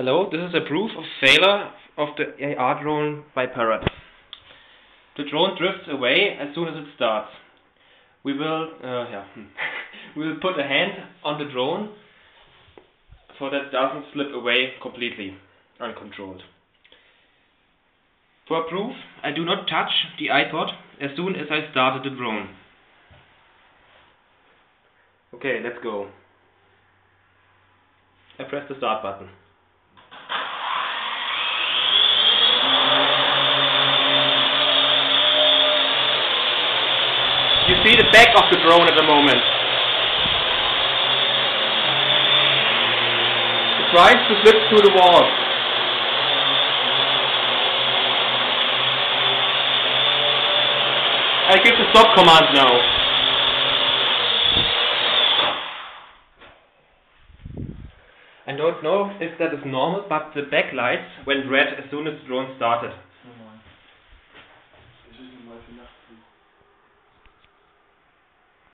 Hello, this is a proof of failure of the AR.Drone by Parrot. The drone drifts away as soon as it starts. We will we will put a hand on the drone so that it doesn't slip away completely uncontrolled. For proof, I do not touch the iPod as soon as I started the drone. Okay, let's go. I press the start button. You see the back of the drone at the moment. It tries to slip through the wall. I give the stop command now. I don't know if that is normal, but the backlights went red as soon as the drone started.